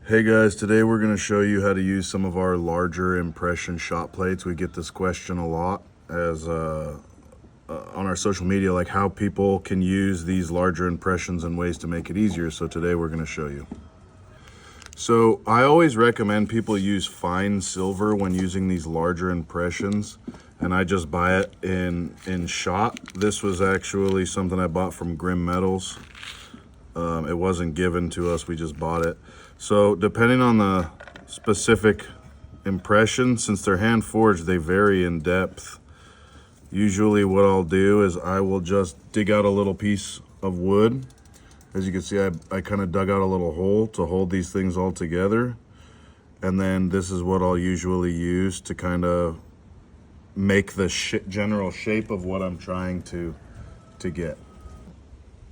Hey guys, today we're going to show you how to use some of our larger impression shot plates. We get this question a lot as on our social media, like how people can use these larger impressions and ways to make it easier. So today we're going to show you. So I always recommend people use fine silver when using these larger impressions, and I just buy it in shot. This was actually something I bought from Grim Metals. It wasn't given to us, we just bought it. So depending on the specific impression, since they're hand forged, they vary in depth. Usually what I'll do is I will just dig out a little piece of wood. As you can see, I kind of dug out a little hole to hold these things all together. And then this is what I'll usually use to kind of make the general shape of what I'm trying to get.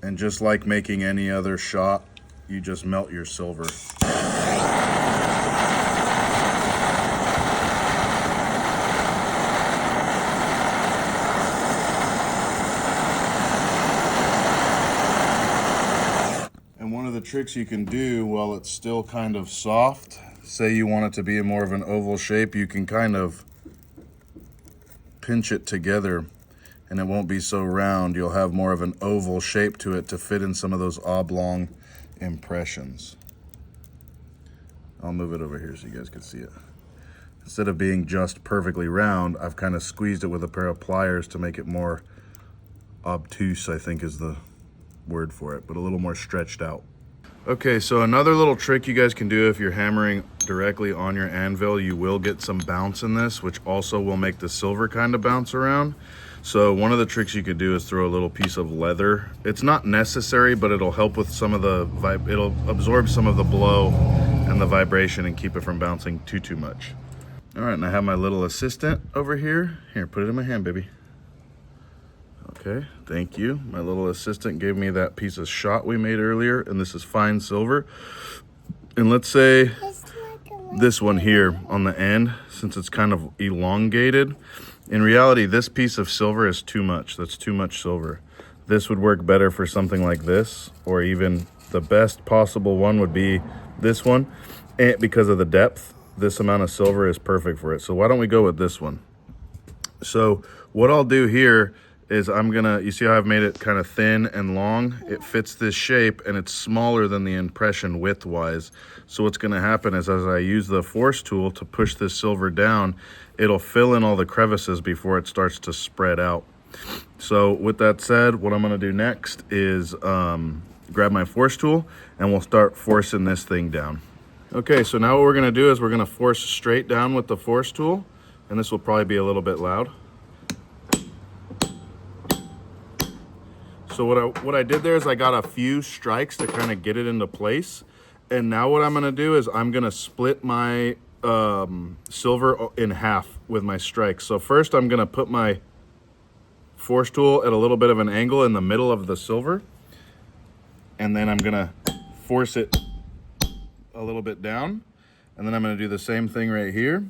And just like making any other shot, you just melt your silver. And one of the tricks you can do while it's still kind of soft, say you want it to be more of an oval shape, you can kind of pinch it together and it won't be so round. You'll have more of an oval shape to it to fit in some of those oblong impressions. I'll move it over here so you guys can see it. Instead of being just perfectly round, I've kind of squeezed it with a pair of pliers to make it more obtuse, I think is the word for it, but a little more stretched out. Okay, so another little trick you guys can do if you're hammering directly on your anvil, you will get some bounce in this, which also will make the silver kind of bounce around. So one of the tricks you could do is throw a little piece of leather. It's not necessary, but it'll help with some of the it'll absorb some of the blow and the vibration and keep it from bouncing too much. All right, and I have my little assistant over here. Here, put it in my hand, baby. Okay, thank you. My little assistant gave me that piece of shot we made earlier, and this is fine silver. And let's say this one here on the end, since it's kind of elongated, in reality, this piece of silver is too much. That's too much silver. This would work better for something like this, or even the best possible one would be this one. And because of the depth, this amount of silver is perfect for it. So why don't we go with this one? So what I'll do here is you see how I've made it kind of thin and long? It fits this shape and it's smaller than the impression width-wise. So what's gonna happen is as I use the force tool to push this silver down, it'll fill in all the crevices before it starts to spread out. So with that said, what I'm gonna do next is grab my force tool and we'll start forcing this thing down. Okay, so now what we're gonna do is we're gonna force straight down with the force tool, and this will probably be a little bit loud. So what I did there is I got a few strikes to kind of get it into place. And now what I'm gonna do is I'm gonna split my silver in half with my strikes. So first I'm gonna put my force tool at a little bit of an angle in the middle of the silver. And then I'm gonna force it a little bit down. And then I'm gonna do the same thing right here,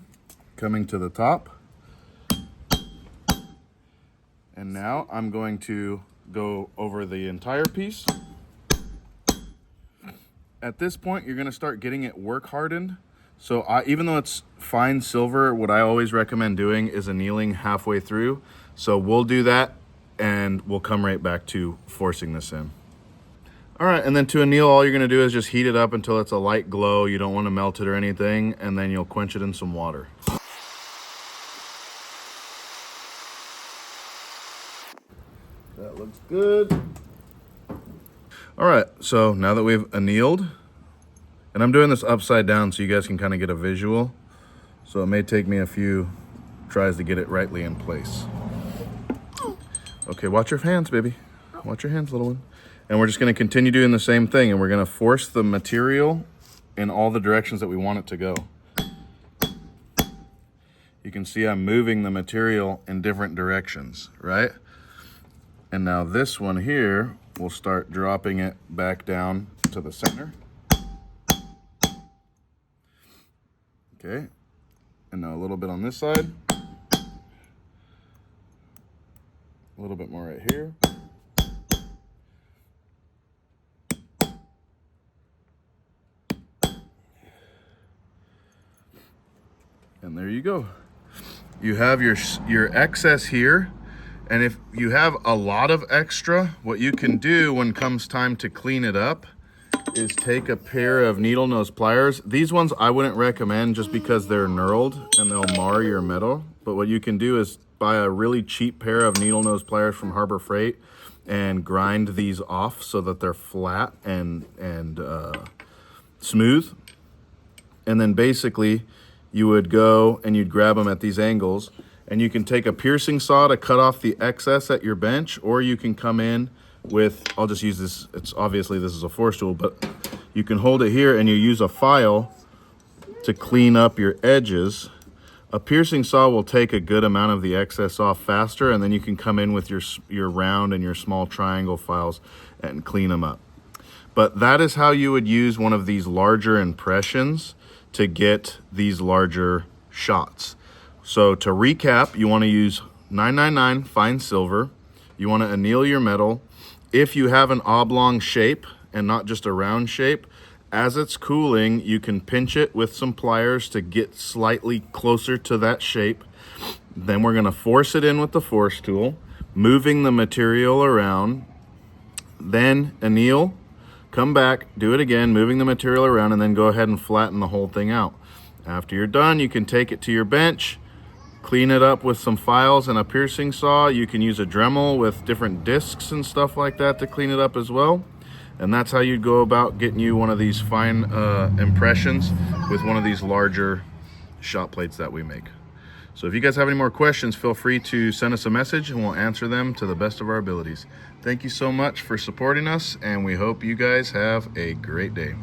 coming to the top. And now I'm going to go over the entire piece. At this point, you're gonna start getting it work hardened. So even though it's fine silver, what I always recommend doing is annealing halfway through. So we'll do that and we'll come right back to forcing this in. All right, and then to anneal, all you're gonna do is just heat it up until it's a light glow. You don't wanna melt it or anything, and then you'll quench it in some water. That looks good. All right, so now that we've annealed, and I'm doing this upside down so you guys can kind of get a visual. So it may take me a few tries to get it rightly in place. Okay, watch your hands, baby. Watch your hands, little one. And we're just gonna continue doing the same thing, and we're gonna force the material in all the directions that we want it to go. You can see I'm moving the material in different directions, right? And now this one here, we'll start dropping it back down to the center. Okay, and now a little bit on this side. A little bit more right here. And there you go. You have your excess here. And if you have a lot of extra, what you can do when comes time to clean it up is take a pair of needle nose pliers. These ones I wouldn't recommend just because they're knurled and they'll mar your metal. But what you can do is buy a really cheap pair of needle nose pliers from Harbor Freight and grind these off so that they're flat and smooth. And then basically you would go and you'd grab them at these angles, and you can take a piercing saw to cut off the excess at your bench, or you can come in with, I'll just use this, it's obviously this is a force tool, but you can hold it here and you use a file to clean up your edges. A piercing saw will take a good amount of the excess off faster, and then you can come in with your round and your small triangle files and clean them up. But that is how you would use one of these larger impressions to get these larger shots. So to recap, you want to use 999 fine silver. You want to anneal your metal. If you have an oblong shape and not just a round shape, as it's cooling, you can pinch it with some pliers to get slightly closer to that shape. Then we're going to force it in with the force tool, moving the material around. Then anneal, come back, do it again, moving the material around, and then go ahead and flatten the whole thing out. After you're done, you can take it to your bench, clean it up with some files and a piercing saw. You can use a Dremel with different discs and stuff like that to clean it up as well. And that's how you'd go about getting you one of these fine impressions with one of these larger shot plates that we make. So if you guys have any more questions, feel free to send us a message and we'll answer them to the best of our abilities. Thank you so much for supporting us, and we hope you guys have a great day.